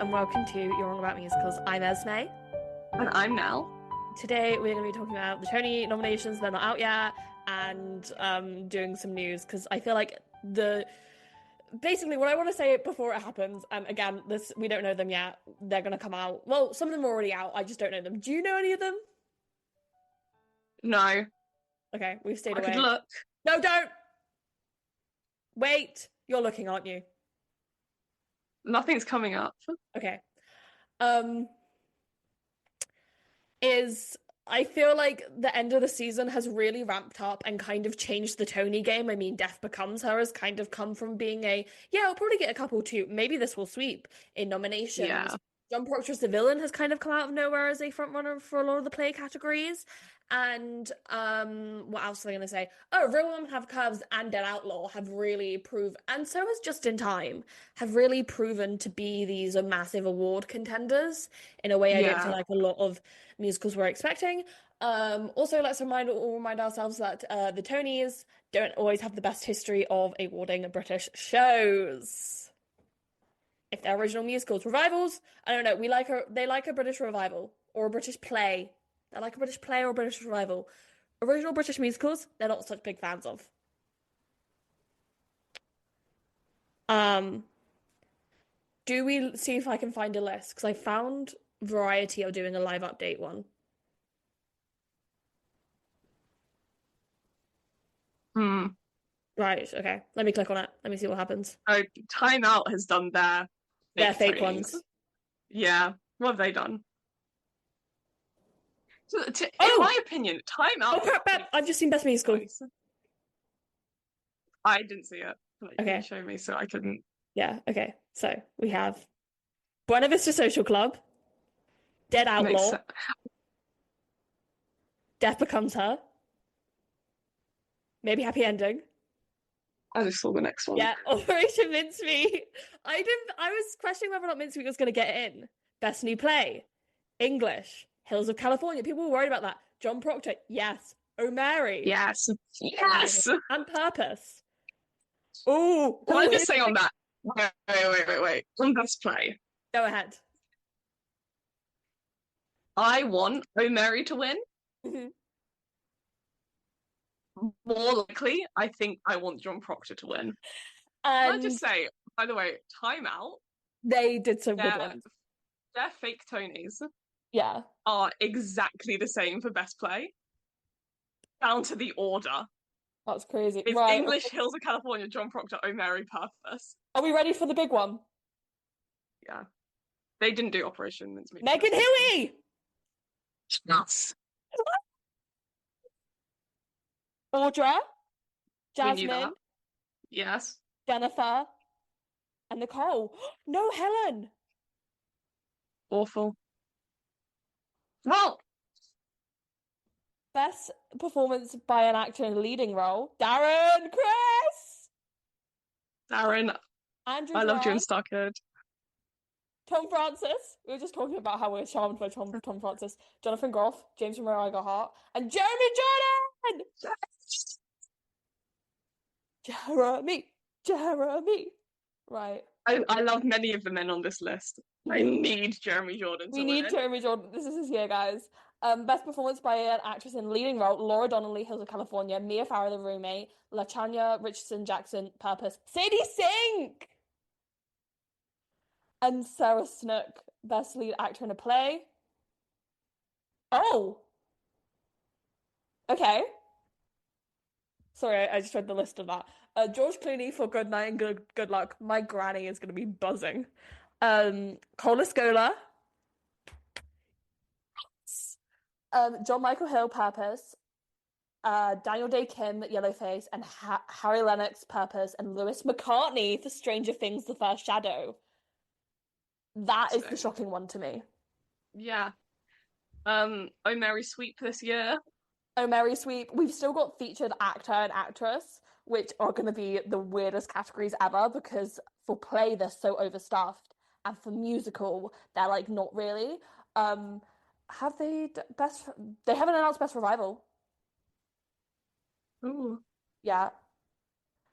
and welcome to You're Wrong About Musicals. I'm Esme. And I'm Nell. Today we're going to be talking about the Tony nominations. They're not out yet, and doing some news because I feel like basically what I want to say before it happens. And again, we don't know them yet. They're going to come out. Well, some of them are already out. I just don't know them. Do you know any of them? No, Okay, we've stayed I away. could look. No, don't. Wait, you're looking, aren't you? Nothing's coming up. Okay. Um, is I feel like the end of the season has really ramped up and kind of changed the Tony game. I mean, Death Becomes Her has kind of come from being I'll probably get a couple too. Maybe this will sweep in nominations. Yeah. John Proctor's The Villain has kind of come out of nowhere as a frontrunner for a lot of the play categories. And what else was I gonna say? Oh, Real Women Have Curves and Dead Outlaw have really proved, and so has Just in Time, have really proven to be these massive award contenders in a way I don't feel Yeah. like a lot of musicals were expecting. Also, let's remind ourselves that the Tonys don't always have the best history of awarding British shows. If they're original musicals, revivals, I don't know. They like a British revival or a British play. They like a British play or a British revival. Original British musicals, they're not such big fans of. Do we see if I can find a list? Because I found Variety are doing a live update one. Hmm. Right, okay. Let me click on it. Let me see what happens. Oh, Time Out has done their They're fake Tonys. ones. Yeah. What have they done? So, in Oh! my opinion, Time Out. Oh, crap. I've just seen Best Musical. I didn't see it. Like, Okay. you show me, so I couldn't. Yeah, okay. So we have Buena Vista Social Club, Dead Makes Outlaw, sense. Death Becomes Her, maybe Happy Ending. I just saw the next one. Yeah, Operation Mincemeat. I was questioning whether or not Mincemeat was going to get in. Best New Play, English, Hills of California. People were worried about that. John Proctor, yes. O'Mary. Yes. Yes. And Purpose. Oh, Can I just say on that? Wait. On Best Play, Go ahead. I want O'Mary to win. Mhm. More likely, I think I want John Proctor to win. Can I just say, by the way, Time Out, They did some good ones. their fake Tonys Yeah. are exactly the same for Best Play, down to the order. That's crazy. It's Right. English, Hills of California, John Proctor, O'Mary, Purpose. Are we ready for the big one? Yeah. They didn't do Operation Mincemeat. Megan Hilly! Yes. Audra, We knew Jasmine, that. Yes. Jennifer, and Nicole. No, Helen. Awful. Well, Best performance by an actor in a leading role. Darren Criss! Darren, Andrew I loved you in Grant, Stockard. Tom Francis. We were just talking about how we're charmed by Tom Francis. Jonathan Groff, James from Where I Got Heart, and Jeremy Jordan! Jeremy. Right. I love many of the men on this list. I need Jeremy Jordan to We need win. Jeremy Jordan. This is his year, guys. Best performance by an actress in a leading role: Laura Donnelly, Hills of California; Mia Farrow, The Roommate; LaTanya Richardson Jackson, Purpose; Sadie Sink, and Sarah Snook, best lead actor in a play. Oh, okay. Sorry, I just read the list of that. George Clooney for Good Night and Good Luck. My granny is going to be buzzing. Cola Scola. John Michael Hill, Purpose. Daniel Day Kim, Yellowface, and Harry Lennox, Purpose, and Lewis McCartney for Stranger Things: The First Shadow. That is the shocking one to me. Yeah. O'Mary Sweep this year. O'Mary Sweep. We've still got featured actor and actress, which are going to be the weirdest categories ever because for play they're so overstuffed, and for musical they're like not really. Have they best? They haven't announced best revival. Ooh. Yeah,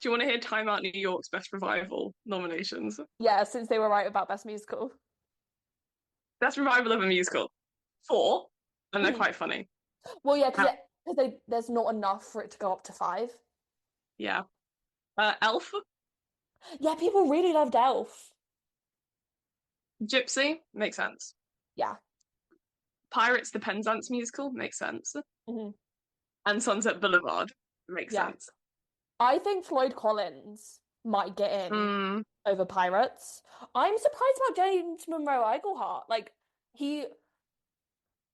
Do you want to hear Time Out New York's Best Revival nominations? yeah. Since they were right about best musical. Best revival of a musical. Four, and they're quite funny. Well, yeah, Uh, because there's not enough for it to go up to five. yeah. Elf, Yeah, people really loved Elf. Gypsy, makes sense. Yeah. Pirates, the Penzance musical, makes sense. Hmm. And Sunset Boulevard, makes Yeah. sense. I think Floyd Collins might get in Mm, over Pirates. I'm surprised about James Monroe Iglehart. Like, he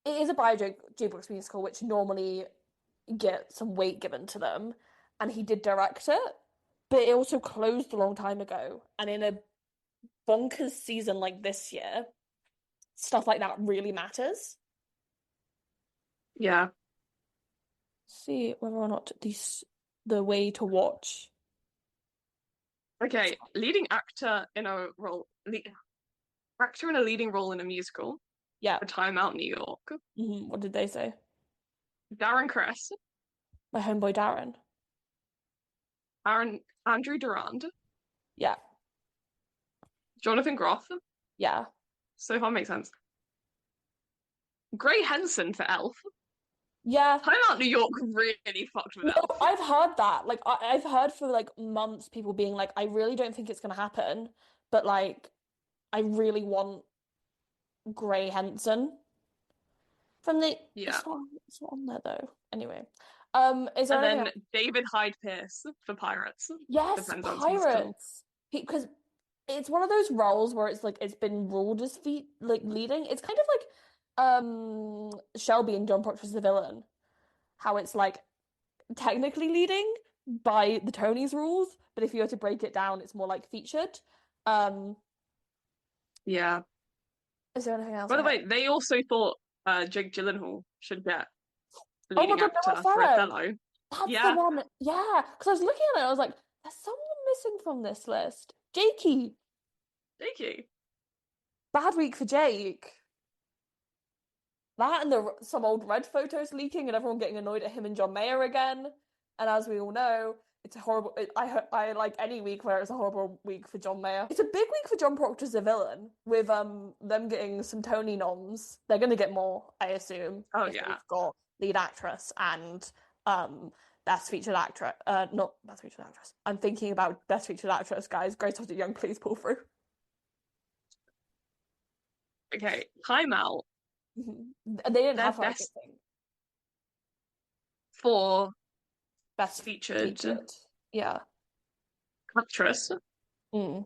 it is a jukebox musical, which normally get some weight given to them, and he did direct it, but it also closed a long time ago. And in a bonkers season like this year, stuff like that really matters. yeah. See whether or not the way to watch. Okay, leading actor in a role, actor in a leading role in a musical. Yeah. A Time Out New York. What did they say? Darren Criss, My homeboy Darren. Andrew Durand, Yeah. Jonathan Groff. Yeah. So far makes sense. Gray Henson for Elf. Yeah. Time Out New York really fucked with No, Elf. I've heard that. Like I've heard for like months people being like, I really don't think it's gonna happen, but like I really want Gray Henson from the Yeah. it's not on there though. Anyway. Is there And anything then else? David Hyde Pierce for Pirates. The Yes, Penzance musical. Pirates. Because it's one of those roles where it's like it's been ruled as feet like leading. It's kind of like Shelby and John Proctor's the villain. How it's like technically leading by the Tony's rules, but if you were to break it down, it's more like featured. Um, Yeah. is there anything else By I the have? way, they also thought Jake Gyllenhaal should get Oh my leading God, no, actor for Othello. Othello. That's the Yeah. one. Yeah, because I was looking at it, I was like, there's someone missing from this list. Jakey. Jakey. Bad week for Jake. That and some old red photos leaking and everyone getting annoyed at him and John Mayer again. And as we all know, it's a horrible. I like any week where it's a horrible week for John Mayer. It's a big week for John Proctor as a villain with them getting some Tony noms. They're gonna get more, I assume, Oh if yeah. they've got lead actress and best featured actress. Not best featured actress. I'm thinking about best featured actress, guys. Grace Hottie Young, please pull through. Okay. Time Out. They didn't Their have her, I don't best think. for Best featured featured. Yeah. actress Mm.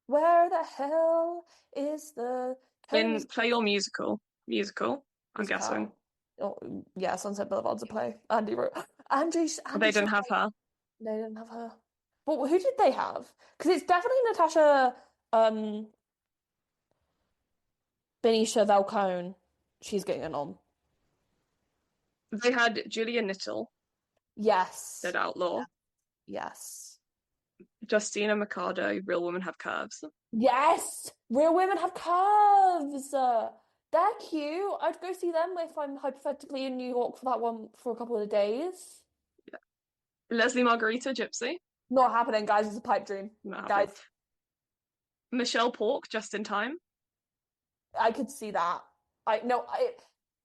Where the hell is the in Tony's Play Your Musical. Musical, I'm guessing. musical? Oh, yeah, Sunset Boulevard's a play. Andy wrote They Andy didn't shot. have her. They didn't have her. But who did they have? Because it's definitely Natasha Benicia Falcone. She's getting it on. They had Julia Nittle, Yes. Dead Outlaw. Yes. Justina Mercado, Real Women Have Curves. Yes. Real women have curves. They're cute. I'd go see them if I'm hypothetically in New York for that one for a couple of days. Yeah. Leslie Margarita, Gypsy. Not happening, guys. It's a pipe dream. Not happening. Guys, Michelle Pork, Just in Time. I could see that. I no, I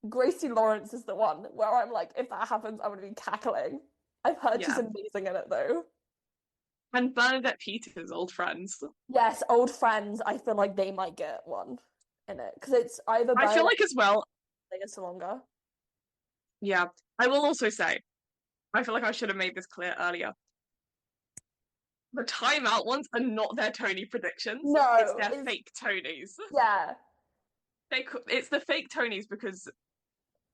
Gracie Lawrence is the one where I'm like, if that happens, I'm gonna be cackling. I've heard she's Yeah. amazing in it though. And Bernadette Peters, Old Friends. Yes, old friends. I feel like they might get one in it because it's either I feel Bernadette like as well, or Salonga. yeah. I will also say, I feel like I should have made this clear earlier. The timeout ones are not their Tony predictions. No, it's their fake Tonys. Yeah. It's the fake Tonys because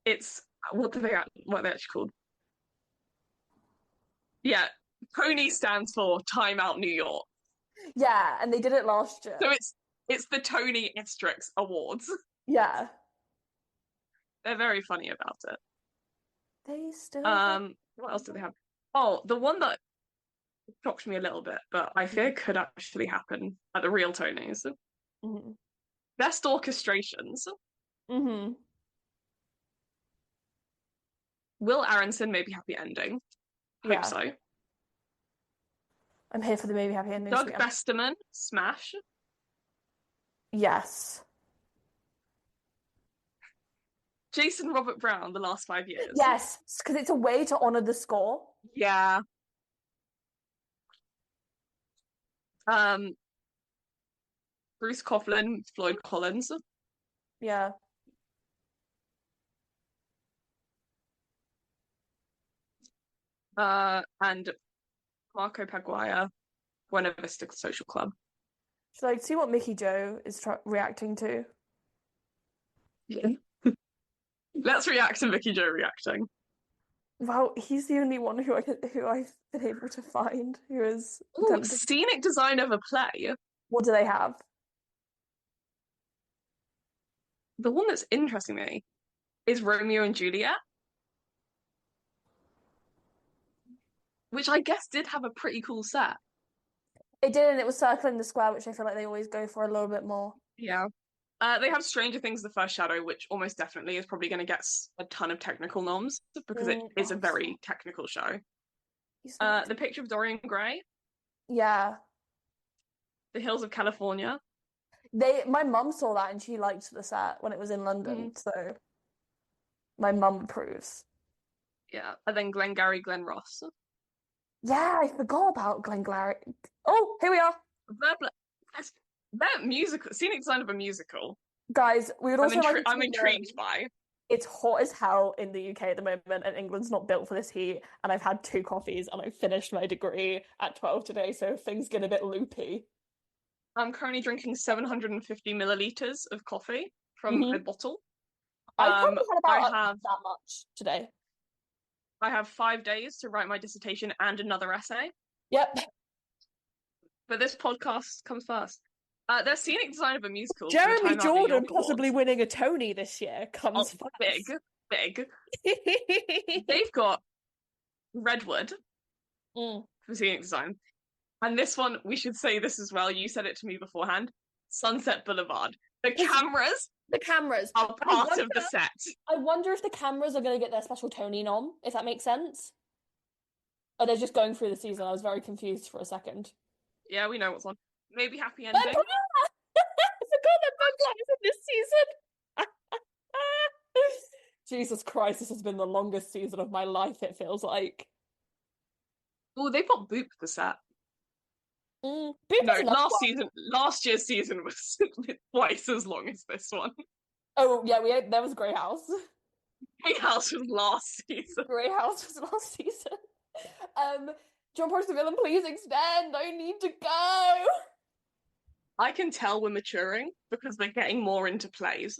it's what are they actually called? Yeah, Tony stands for Time Out New York. Yeah, and they did it last year. So it's the Tony Asterix Awards. Yeah. They're very funny about it. They still what else do they have? Oh, the one that shocked me a little bit, but I fear could actually happen at the real Tonys. Mm-hmm. Best orchestrations. Mm-hmm. Will Aronson maybe happy ending? Hope Yeah. so. I'm here for the maybe happy ending. Doug Besterman, Smash. Yes. Jason Robert Brown, the last 5 years. Yes, because it's a way to honor the score. Yeah. Um, Bruce Coughlin, Floyd Collins. Yeah. And Marco Paguaya, Buena Vista Social Club. Should I see what Mickey Joe is reacting to? Yeah. Let's react to Vicky Joe reacting. Well, he's the only one who I've been able to find who is Oh, attempting. scenic design of a play. What do they have? The one that's interesting me is Romeo and Juliet, which I guess did have a pretty cool set. It did, and it was circling the square, which I feel like they always go for a little bit more. Yeah. They have Stranger Things: The First Shadow, which almost definitely is probably going to get a ton of technical noms because it is a Oh, very technical show. he's not. The Picture of Dorian Gray, Yeah. The Hills of California. My mum saw that and she liked the set when it was in London, Mm, so my mum approves. yeah. And then Glengarry Glen Ross. Yeah, I forgot about Glengarry. Oh, here we are. That musical, scenic design of a musical. Guys, we would also like I'm to know intrigued by. it's hot as hell in the UK at the moment, and England's not built for this heat. And I've had 2 coffees and I finished my degree at 12 today, so things get a bit loopy. I'm currently drinking 750 milliliters of coffee from a Hmm. bottle. I've probably had I about have that much today. 5 days to write my dissertation and another essay, Yep. but this podcast comes first. Their scenic design of a musical for the Jeremy Time Out New Jordan York possibly Awards. winning a Tony this year Oh, comes big, first. big. They've got Redwood Mm. for scenic design, and this one we should say this as well. You said it to me beforehand. Sunset Boulevard. The cameras The cameras. are part of the set. I wonder if the cameras are going to get their special Tony nom, if that makes sense. Or they're just going through the season. I was very confused for a second. Yeah, we know what's on. Maybe happy But ending. I forgot that Bugler is in this season. Jesus Christ, this has been the longest season of my life, it feels like. Oh, they've got Boop the set. Boop No, is another one. last year's season was twice as long as this one. Oh, yeah, there was Grey House. Grey House was last season. Grey House was last season. John Parks the villain, please extend. I need to go. I can tell we're maturing because we're getting more into plays.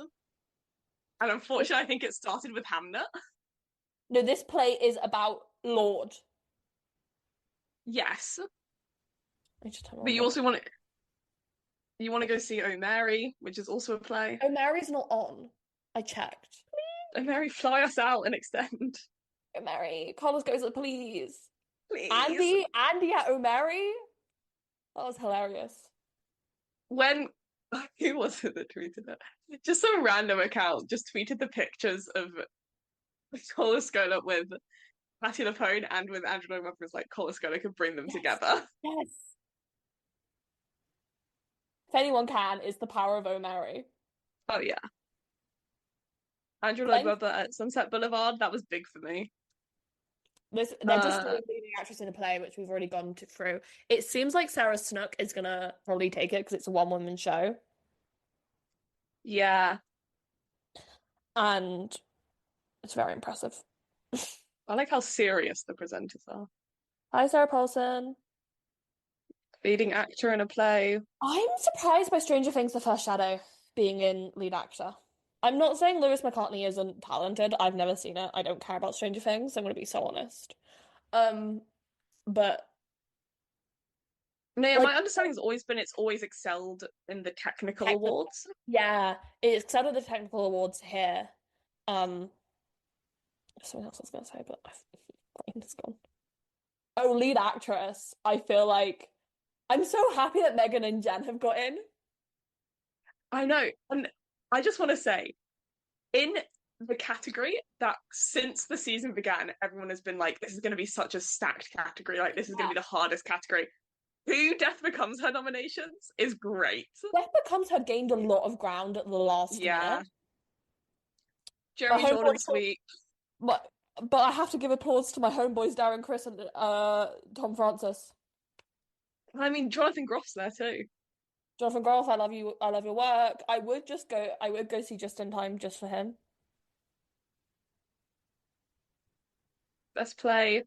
And unfortunately, I think it started with Hamnet. No, this play is about Lord. Yes. I just turn But on you also want to go see Oh Mary, which is also a play. Oh, Mary's not on. I checked. Oh Mary, fly us out and extend. Oh, Mary. Carlos goes, please. Please. Andy at O'Mary? That was hilarious. When who was it that tweeted it? Just some random account just tweeted the pictures of Cola Scola with Patti LuPone and with Andrew Lloyd Webber. Like Cola Scola could bring them together. Yes. If anyone can, it's the power of O'Mary. Oh yeah. Andrew Lloyd Glenn, Webber at Sunset Boulevard, that was big for me. they're just doing leading actress in a play, which we've already gone through. It seems like Sarah Snook is gonna probably take it because it's a one-woman show. Yeah. And it's very impressive. I like how serious the presenters are. Hi, Sarah Paulson. Leading actor in a play. I'm surprised by Stranger Things: The First Shadow being in lead actor. I'm not saying Lewis McCartney isn't talented. I've never seen it. I don't care about Stranger Things. I'm going to be so honest. But No, yeah, like, my understanding has always been it's always excelled in the technical awards. yeah, it's out of the technical awards here. Something else I was going to say, but my brain is gone. Oh, lead actress. I feel like I'm so happy that Megan and Jen have got in. I know. And I just want to say, in the category that since the season began, everyone has been like, this is going to be such a stacked category. Like, this is going to be the hardest category. Who Death Becomes Her nominations is great. Death Becomes Her gained a lot of ground at the last minute. Yeah. My Jeremy homeboy Jordan Sweet. my, but I have to give applause to my homeboys Darren Chris and Tom Francis. I mean, Jonathan Groff's there too. Jonathan Groff, I love you. I love your work. I would go see Just in Time just for him. Best play.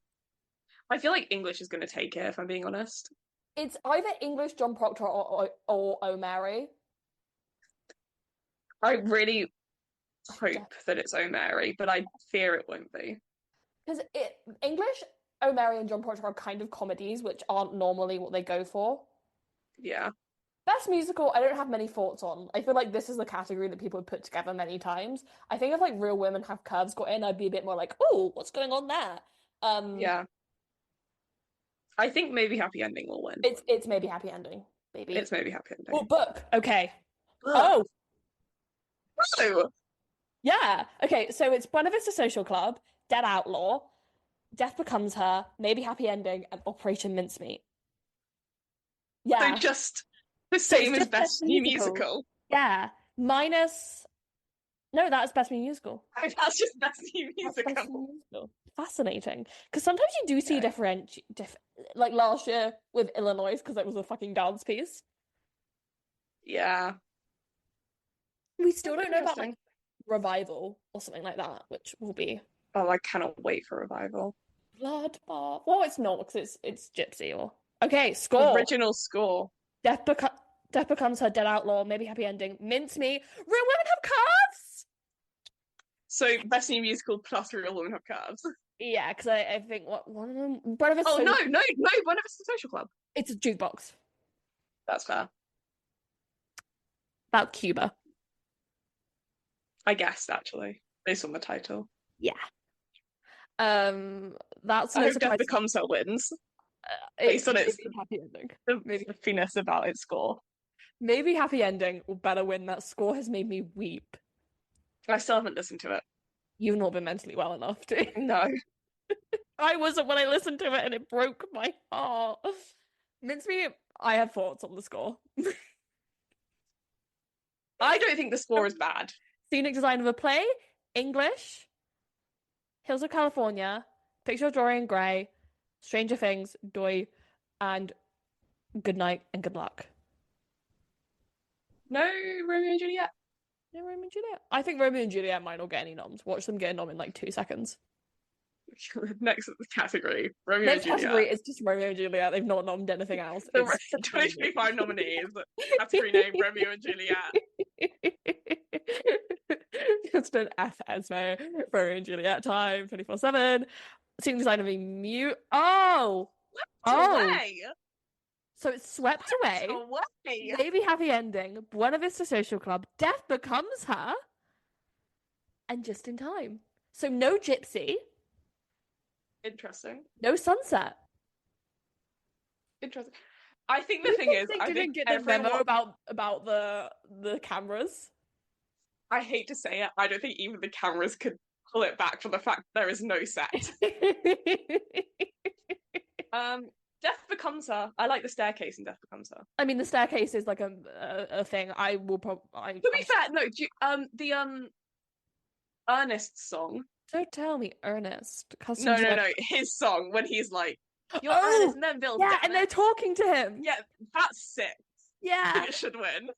I feel like English is going to take it, if I'm being honest. It's either English John Proctor or O'Mary. I really hope that it's O'Mary, but I fear it won't be. Because English O'Mary and John Proctor are kind of comedies, which aren't normally what they go for. Yeah. Best musical, I don't have many thoughts on. I feel like this is the category that people have put together many times. I think if like Real Women Have Curves got in, I'd be a bit more like, oh, what's going on there? Yeah. I think maybe Happy Ending will win. It's maybe Happy Ending, maybe. It's maybe Happy Ending. Oh, book. Okay. Ugh. Oh, yeah. Okay, so it's Buena Vista Social Club, Dead Outlaw, Death Becomes Her, maybe Happy Ending, and Operation Mincemeat. Yeah. So just the same as just Best New Musical. Yeah. Minus. No, that's Best New Musical. That's just Best New That's Best New Musical. Musical. Fascinating. Because sometimes you do see like last year with Illinois, because it was a fucking dance piece. Yeah. We still don't know about like Revival or something like that, which will be Oh, I cannot wait for Revival. Bloodbath. Well, it's not because it's Gypsy or okay. Score. Original score. Death Becomes Her, Dead Outlaw, maybe Happy Ending, Mincemeat, Real Women Have Curves. So Best New Musical plus Real Women Have Curves. Yeah, because I think what one of them. One of Oh no, One of Us is a Social Club. It's a jukebox. That's fair. About Cuba. I guessed actually, based on the title. Yeah. That's I no hope surprise. Death Becomes Her wins. Based on its Happy Ending. The goofiness about its score. Maybe Happy Ending will better win. That score has made me weep. I still haven't listened to it. You've not been mentally well enough to. No. I wasn't when I listened to it and it broke my heart. Mincemeat, I have thoughts on the score. I don't think the score is bad. Scenic design of a play, English, Hills of California, Picture of Dorian Gray, Stranger Things, Doi, and Good Night and Good Luck. No Romeo and Juliet. No Romeo and Juliet. I think Romeo and Juliet might not get any noms. Watch them get a nom in like 2 seconds. Next category, Romeo Next and Juliet. category is just Romeo and Juliet. They've not nommed anything else. The 2025 nominees. Category name Romeo and Juliet. Just an F Esme, Romeo and Juliet time, 24/7. Scenic design of a mute. Oh! Away. So it's swept away. Away. Maybe Happy Ending, Buena Vista Social Club, Death Becomes Her, and Just in Time. So no Gypsy. Interesting. No Sunset. Interesting. I think the thing is, I didn't think get the memo about the cameras. I hate to say it, I don't think even the cameras could pull it back from the fact that there is no set. Death Becomes Her. I like the staircase in Death Becomes Her. I mean, the staircase is like a thing. I will probably. To be fair, no. The Ernest song. Don't tell me Ernest. No. His song when he's like, "You're Oh, Ernest," and then Bill. Yeah, and they're talking to him. Yeah, that's sick. Yeah. It should win.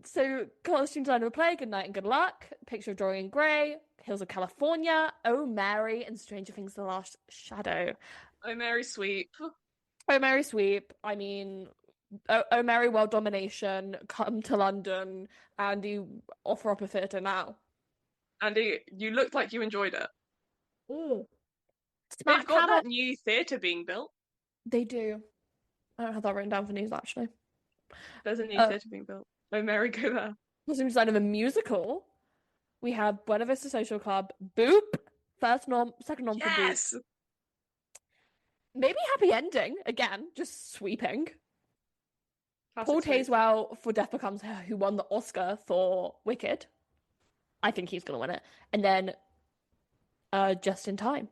So costume design of a play, Good Night and Good Luck, Picture of Dorian Gray, Hills of California, Oh Mary, and Stranger Things: The Last Shadow. Oh Mary Sweep. Oh Mary Sweep. I mean, Oh Mary World Domination, Come to London, and you offer up a theatre now. Andy, you looked like you enjoyed it. Ooh. They've got that new theatre being built. They do. I don't have that written down for news, actually. There's a new theatre being built. Oh, Mary, go there. Costume design of a musical. We have Buena Vista Social Club, Boop, second nom for Boop. Maybe Happy Ending, again, just sweeping. Paul Tazewell for Death Becomes Her, who won the Oscar for Wicked. I think he's going to win it. And then Just in Time.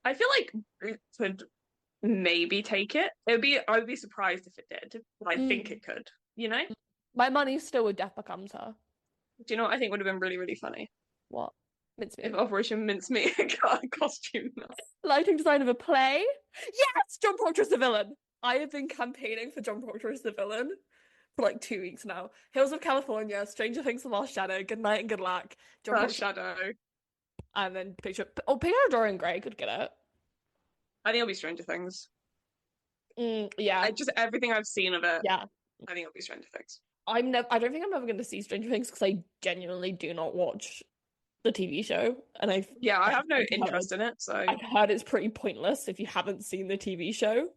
I feel like Boop could maybe take it. I would be surprised if it did, but I think Mm. it could, you know? My money's still with Death Becomes Her. Do you know what I think would have been really, really funny? What? If Mincemeat. Operation Mincemeat got a costume. Lighting design of a play? Yes! John Proctor's the villain! I have been campaigning for John Proctor as the villain for like 2 weeks now. Hills of California, Stranger Things, The Last Shadow, Good Night and Good Luck, John Proctor, Shadow. and then Picture of Dorian Gray could get it. I think it'll be Stranger Things. Yeah, Just everything I've seen of it, yeah. I think it'll be Stranger Things. I don't think I'm ever going to see Stranger Things because I genuinely do not watch the TV show, and Yeah, I I've have no heard interest in it, so I've heard it's pretty pointless if you haven't seen the TV show.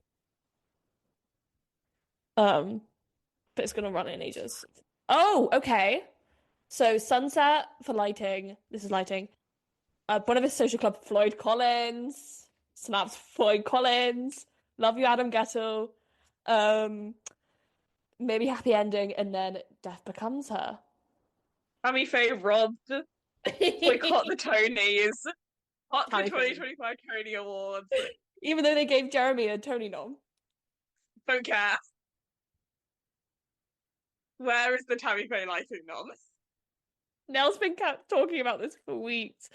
Um, but it's gonna run in ages. Oh, okay. So sunset for lighting. This is lighting. One of his social club, Floyd Collins. Snaps Floyd Collins. Love you, Adam Gettle. Um, maybe happy ending, and then death becomes her. Tammy Faye robbed. Boycott the Tonys. Hot the Tammy Faye. 2025 Tony Awards. Even though they gave Jeremy a Tony nom. Don't care. Where is the Tammy Faye lighting nom? Nell's been kept talking about this for weeks.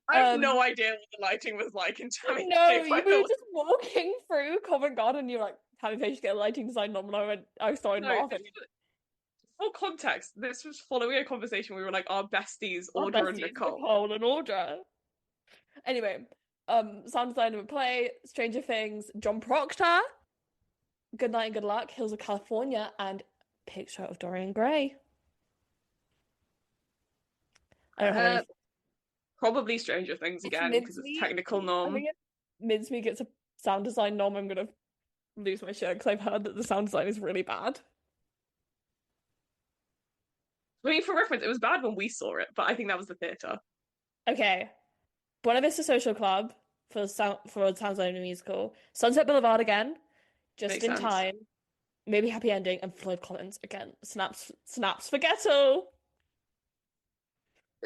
I have no idea what the lighting was like in Tammy No, Faye. you were just walking through Covent Garden and you're like, Tammy Faye should get a lighting design nom, and I started laughing. For context, this was following a conversation we were like our besties, Our Audra and besties, Nicole. Nicole and Audra. Anyway, sound design of a play, Stranger Things, John Proctor, Good Night and Good Luck, Hills of California, and Picture of Dorian Gray. I don't have any. Probably Stranger Things again because it's technical nom. I think if Mincemeat gets a sound design nom, I'm gonna lose my shit because I've heard that the sound design is really bad. I mean, for reference, it was bad when we saw it, but I think that was the theatre. Okay, Buena Vista Social Club for Sounds Like a Musical, Sunset Boulevard again, Just Makes in sense. Time, maybe Happy Ending, and Floyd Collins again. Snaps for Ghetto.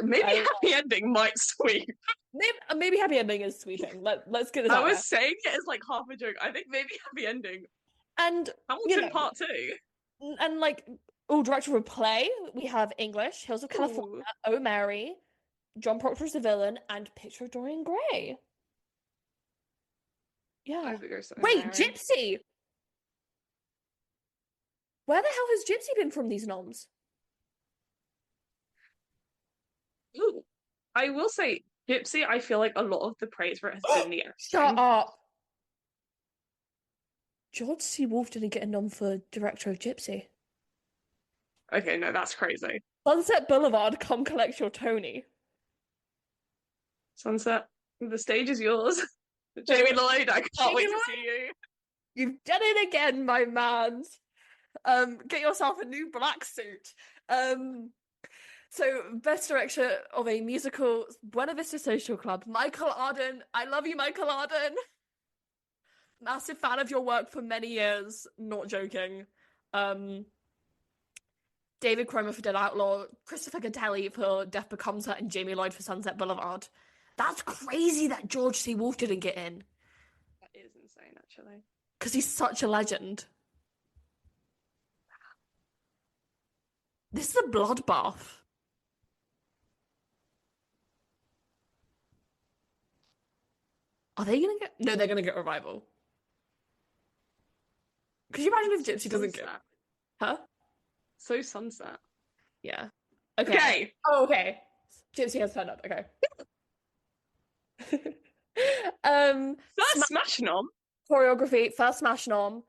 Maybe Happy Ending might sweep. Maybe Happy Ending is sweeping. Let's get this I out was there. saying it as like half a joke. I think maybe Happy Ending. And Hamilton Part 2. and like director of a play, we have English, Hills of California, Oh Mary, John Proctor's the villain, and Picture of Dorian Gray. Yeah. Wait, Gypsy! Where the hell has Gypsy been from these noms? Ooh. I will say, Gypsy, I feel like a lot of the praise for it has been the acting. Shut up! George C. Wolfe didn't get a nom for director of Gypsy. Okay, no, that's crazy. Sunset Boulevard, come collect your Tony. Sunset, the stage is yours. Jamie Lloyd, I can't wait to see you. You've done it again, my man. Get yourself a new black suit. So best director of a musical, Buena Vista Social Club, Michael Arden. I love you, Michael Arden. Massive fan of your work for many years. Not joking. David Cromer for Dead Outlaw, Christopher Gattelli for Death Becomes Her, and Jamie Lloyd for Sunset Boulevard. That's crazy that George C. Wolfe didn't get in. That is insane, actually. Because he's such a legend. This is a bloodbath. Are they gonna get? No, they're gonna get revival. Could you imagine if Gypsy doesn't get? Huh? So Sunset. Yeah. Okay. Oh, okay. Gypsy has turned up. Okay. First Smash nom. Choreography, first Smash nom.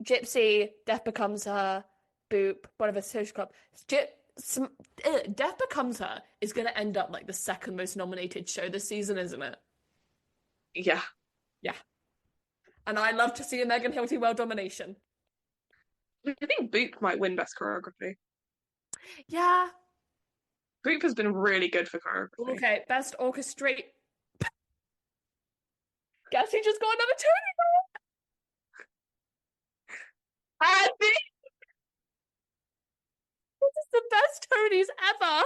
Gypsy, Death Becomes Her, Boop, whatever, Social Club. Death Becomes Her is going to end up like the second most nominated show this season, isn't it? Yeah. Yeah. And I love to see a Megan Hilty World domination. I think Boop might win Best Choreography. Yeah. Boop has been really good for choreography. Okay, Best Orchestrate. Guess who just got another Tony Award? Andy! This is the best Tonys ever!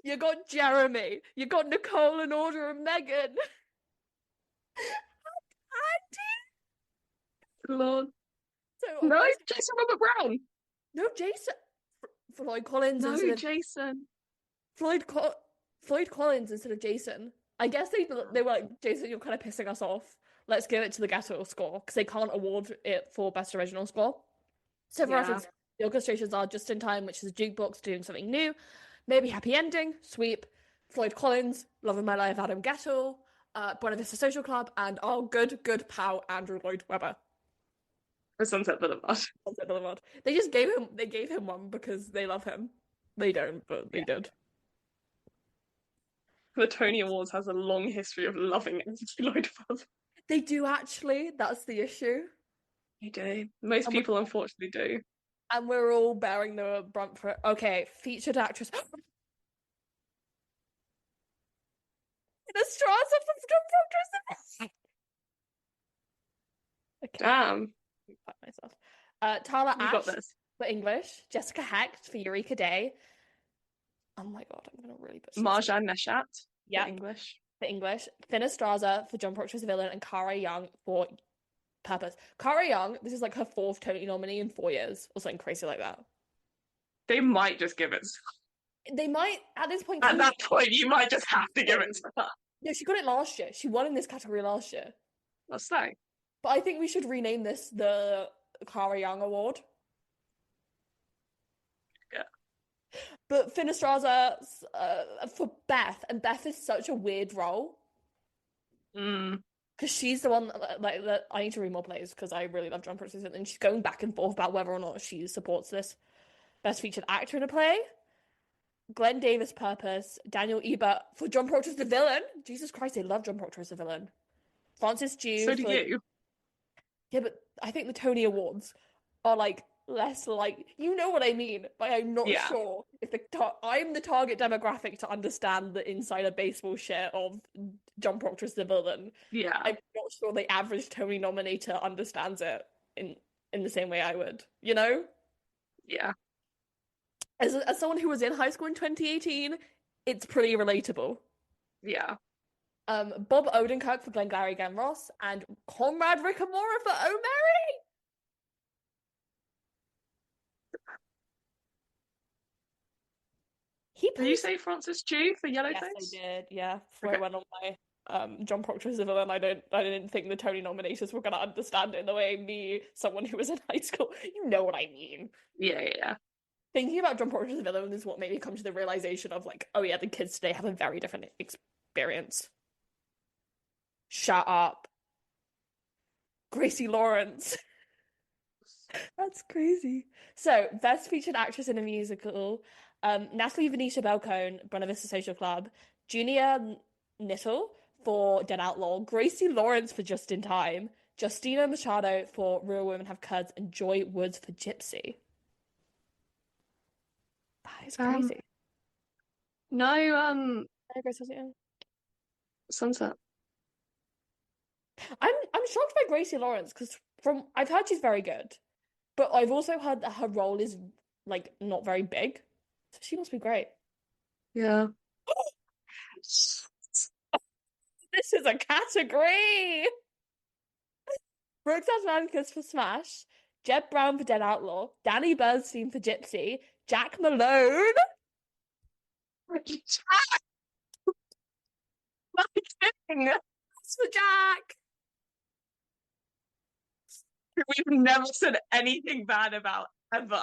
You got Jeremy, you got Nicole and Audra and Megan. Lord. So No, Jason Robert Brown. no, Jason. Floyd Collins No, instead of Jason. Floyd Collins instead of Jason. I guess they were like, Jason, you're kind of pissing us off. Let's give it to the Ghetto score because they can't award it for best original score. So for Yeah. reference, the orchestrations are Just in Time, which is a jukebox doing something new. Maybe Happy Ending, Sweep, Floyd Collins, Love of My Life, Adam Gettle, Buena Vista Social Club, and our good pal Andrew Lloyd Webber. For Sunset Boulevard. Sunset Boulevard. They gave him one because they love him. They don't, but they did. The Tony Awards has a long history of loving Lloyd Webber. They do actually. That's the issue. They do. Most And people, unfortunately, do. And we're all bearing the brunt for it. Okay, featured actress. The straws of the Jump. Okay. Damn. Fuck myself. Tala You Ash got this. for English. Jessica Hecht for Eureka Day. Oh my god, I'm gonna really butcher this. Marjan Neshat Yeah, for English. for English. Finn Estraza for John Proctor's Villain and Cara Young for Purpose. Cara Young, this is like her 4th Tony nominee in 4 years or something crazy like that. They might just give it. They might, at this point. At that point, you might just have to give it to her. No, she got it last year. She won in this category last year. That's like. But I think we should rename this the Cara Young Award. Yeah. But Finn Estraza for Beth, and Beth is such a weird role. Because she's the one that I need to read more plays because I really love John Proctor's and she's going back and forth about whether or not she supports this best featured actor in a play. Glenn Davis Purpose, Daniel Ebert for John Proctor's The Villain. Jesus Christ, they love John Proctor as The Villain. Francis Dew. So do you. Yeah, but I think the Tony Awards are like less like, you know what I mean, but I'm not sure if I'm the target demographic to understand the insider baseball share of John Proctor's The Villain. Yeah. I'm not sure the average Tony nominator understands it in the same way I would, you know? Yeah. As someone who was in high school in 2018, it's pretty relatable. Yeah. Bob Odenkirk for Glengarry Glen Ross and Conrad Ricamora for Oh Mary. Did you say Francis Dew for Yellowface? Yes, I did. Yeah, before I went on my John Proctor's The Villain, I didn't think the Tony nominators were gonna understand it in the way me, someone who was in high school. You know what I mean? Yeah. Thinking about John Proctor's The Villain is what made me come to the realization of like, oh yeah, the kids today have a very different experience. Shut up. Gracie Lawrence. That's crazy. So, best featured actress in a musical, Natalie Venetia Belcone, Buena Vista Social Club, Junia Nittle for Dead Outlaw, Gracie Lawrence for Just in Time, Justina Machado for Real Women Have Curds, and Joy Woods for Gypsy. That is crazy. No, Sunset. I'm shocked by Gracie Lawrence because I've heard she's very good, but I've also heard that her role is like not very big, so she must be great. Yeah. This is a category. Brooks Atlanticus for Smash, Jeb Brown for Dead Outlaw, Danny Bernstein for Gypsy, Jack Malone. Jack! That's for Jack. We've never said anything bad about ever.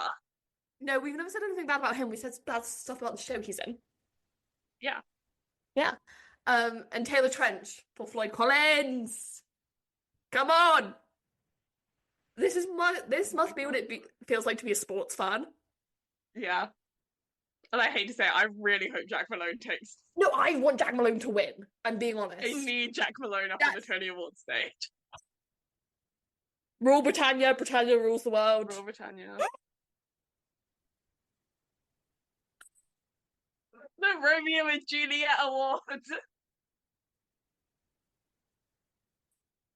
No, we've never said anything bad about him. We said bad stuff about the show he's in. Yeah. Yeah. And Taylor Trench for Floyd Collins. Come on. This must be what it feels like to be a sports fan. Yeah. And I hate to say it, I really hope Jack Malone takes. No, I want Jack Malone to win. I'm being honest. I need Jack Malone up on the Tony Awards stage. Rule Britannia, Britannia rules the world. Rule Britannia. The Romeo and Juliet Award.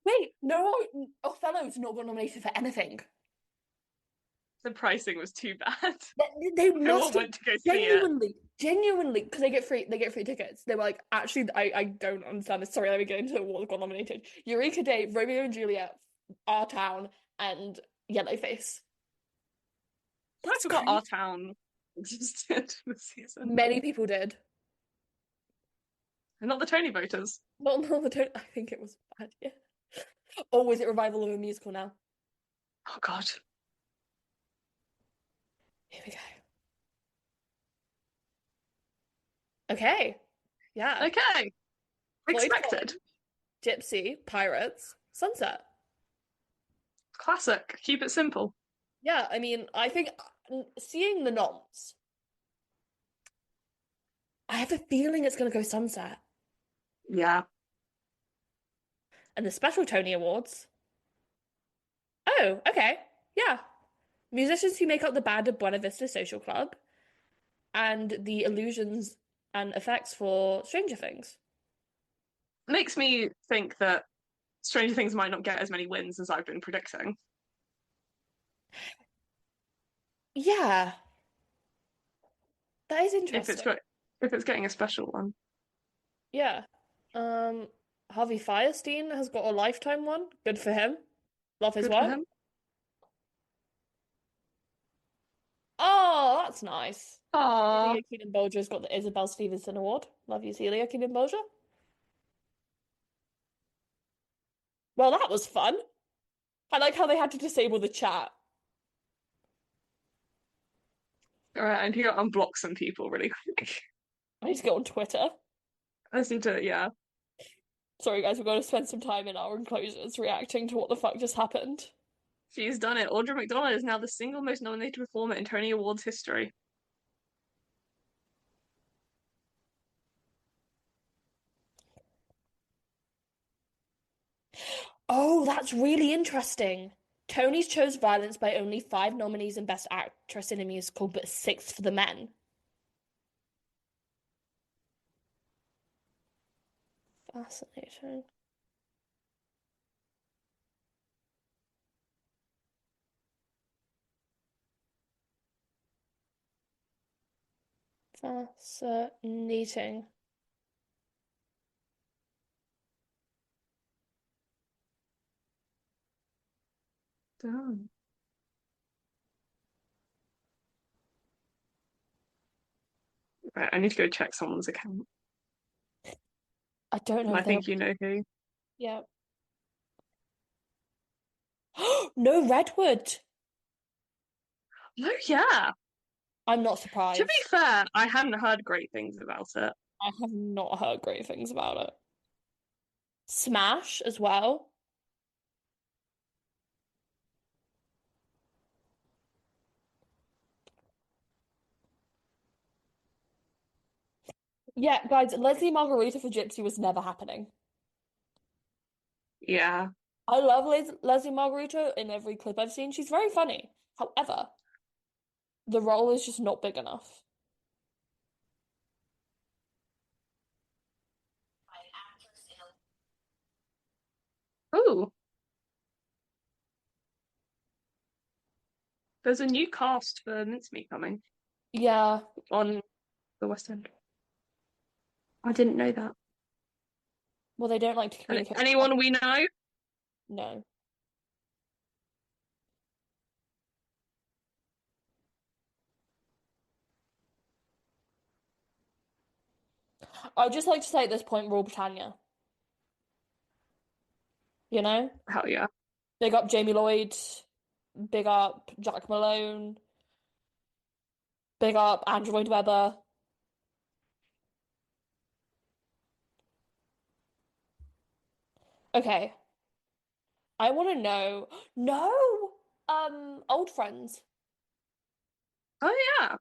Wait, no, Othello's not got nominated for anything. The pricing was too bad. They must went to go see genuinely, because they get free tickets. They were like, actually, I don't understand this. Sorry, let me get into what got nominated. Eureka Day, Romeo and Juliet, Our Town, and Yellowface. I That's forgot our crazy. town existed this season. Many people did. And not the Tony voters. Not the don't. I think it was bad. Yeah. Or was it revival of a musical now? Oh God. Here we go. Okay. Yeah. Okay. Floyd Expected. Coin, Gypsy, Pirates, Sunset. Classic. Keep it simple. Yeah, I mean, I think seeing the noms, I have a feeling it's going to go Sunset. Yeah. And the special Tony Awards. Oh, okay. Yeah. Musicians who make up the band of Buena Vista Social Club and the illusions and effects for Stranger Things. Makes me think that Stranger Things might not get as many wins as I've been predicting. Yeah, that is If it's interesting. got if it's getting a special one. Yeah. Um, Harvey Firestein has got a lifetime one. Good for him. Love his Good for work. him. Oh, that's nice. Ah, Celia Keenan-Bolger's got the Isabel Stevenson Award. Love you, Celia Keenan-Bolger. Well, that was fun. I like how they had to disable the chat. all right, I need to go unblock some people really quick. I need to go on Twitter. I just need to, yeah. Sorry, guys, we're going to spend some time in our enclosures reacting to what the fuck just happened. She's done it. Audra McDonald is now the single most nominated performer in Tony Awards history. Oh, that's really interesting. Tony's chose violence by only 5 nominees in Best Actress in a Musical, but 6 for the men. Fascinating. Fascinating. Damn. Right, I need to go check someone's account. I don't know And I if they're. think you know who. Yeah. No Redwood. Oh yeah. I'm not To be surprised. fair, I hadn't heard great things about it. I have not heard great things about it. Smash as well. Yeah, guys, Leslie Margarita for Gypsy was never happening. Yeah. I love Leslie Margarita in every clip I've seen. She's very funny. However, the role is just not big enough. Oh, there's a new cast for Mincemeat coming Yeah, on the West End. I didn't know that. well, they don't like to And communicate. anyone we know? No. I'd just like to say at this point, Rule Britannia. You know? Hell yeah. Big up Jamie Lloyd. Big up Jack Malone. Big up Andrew Lloyd Webber. Okay. I want to know. No! Old friends. Oh yeah.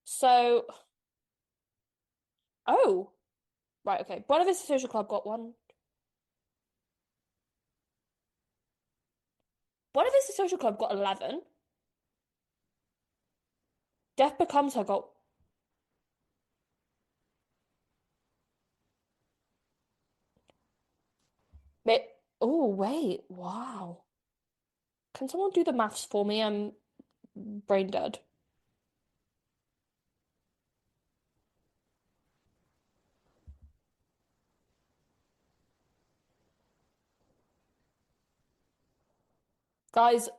So, oh, right, okay. Buena Vista Social Club got one. Buena Vista Social Club got 11. Death Becomes Her got. Oh, wait. Wow. Can someone do the maths for me? I'm brain dead. Guys,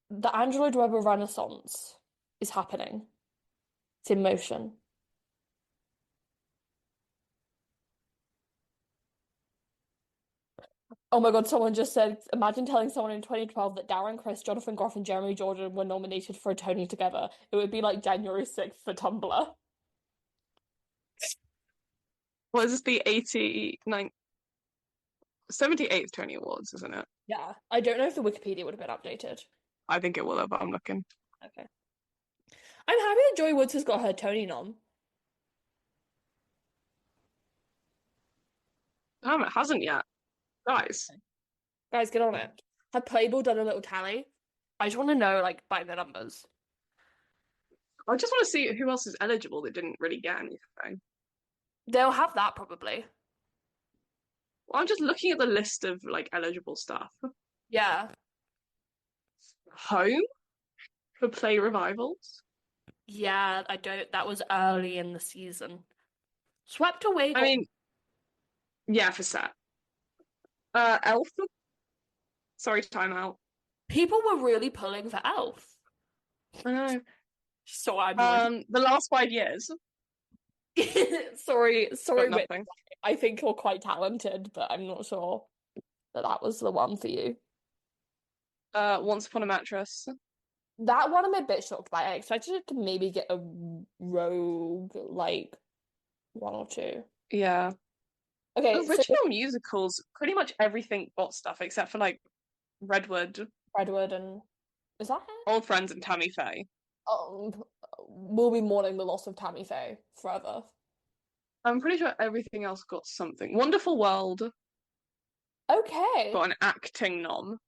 the Android Webber Renaissance is happening. It's in motion. Oh my God, someone just said, imagine telling someone in 2012 that Darren Criss, Jonathan Groff, and Jeremy Jordan were nominated for a Tony together. It would be like January 6th for Tumblr. What is this, the 89th, 78th Tony Awards, isn't it? Yeah. I don't know if the Wikipedia would have been updated. I think it will have, but I'm looking. Okay. I'm happy that Joy Woods has got her Tony nom. Damn, it hasn't yet. Guys, Guys, get on it. Have Playboy done a little tally? I just want to know, like, by the numbers. I just want to see who else is eligible that didn't really get anything. They'll have that probably. Well, I'm just looking at the list of like eligible stuff. Yeah. Home for play revivals. Yeah, I don't. That was early in the season. Swept away I got mean, yeah, for set. Elf. Sorry, timeout. people were really pulling for Elf. I know. So I'm going The last 5 years sorry, got Whitney. nothing. I think you're quite talented, but I'm not sure that that was the one for you. Once Upon a Mattress. That one I'm a bit shocked by. I expected it to maybe get a rogue, like one or two. Yeah. Okay, so Original musicals, pretty much everything got stuff except for like Redwood, Redwood and is that it? Old Friends, and Tammy Faye. We'll be mourning the loss of Tammy Faye forever. I'm pretty sure everything else got something. Wonderful World Okay. got an acting nom.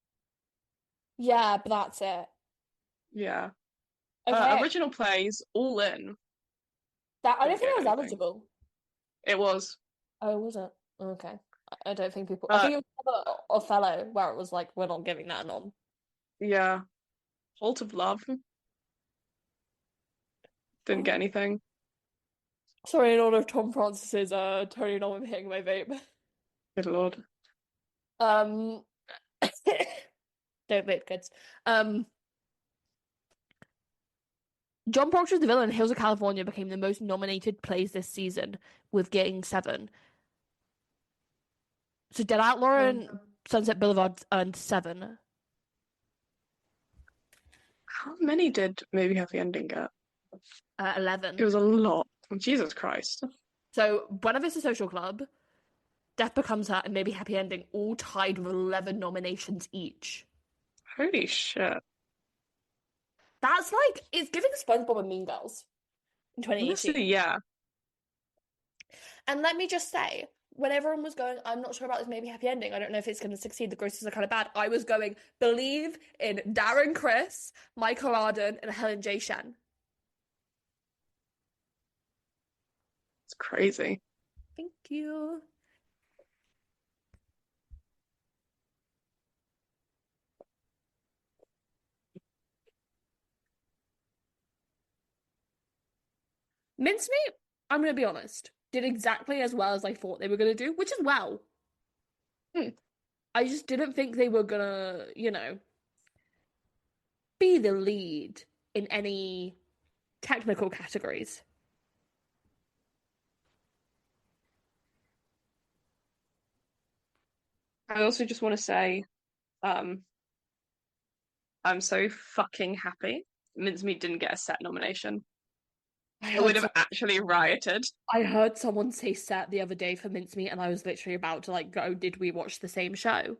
Yeah, but that's it. Yeah. Okay. Original plays, All In. That I don't Didn't think get I was anything. eligible. It was. Oh, was it? Okay. I don't think people. I Uh, think it was Othello where it was like we're not giving that a nom. yeah. Fault of Love didn't get Oh. anything. Sorry, in honor of Tom Francis's Tony nom, I'm hitting my vape. Good Lord. Um, don't vape, kids. John Proctor's The Villain in Hills of California became the most nominated plays this season, with getting 7. So Dead Outlaw and Sunset Boulevard earned 7. How many did Maybe Happy Ending get? 11. It was a lot. Jesus Christ. So Buena Vista Social Club, Death Becomes Her, and Maybe Happy Ending all tied with 11 nominations each. Holy shit. That's like, it's giving SpongeBob and Mean Girls in 2018. Honestly, yeah. And let me just say, when everyone was going, I'm not sure about this Maybe Happy Ending. I don't know if it's going to succeed. The grosses are kind of bad. I was going, believe in Darren Criss, Michael Arden, and Helen J. Shen. It's crazy. Thank you. Mincemeat, I'm going to be honest, did exactly as well as I thought they were going to do, which is well. Hmm. I just didn't think they were going to, be the lead in any technical categories. I also just want to say, um, I'm so fucking happy Mincemeat didn't get a set nomination. I I would heard, have actually rioted. I heard someone say set the other day for Mincemeat, and I was literally about to like go, did we watch the same show?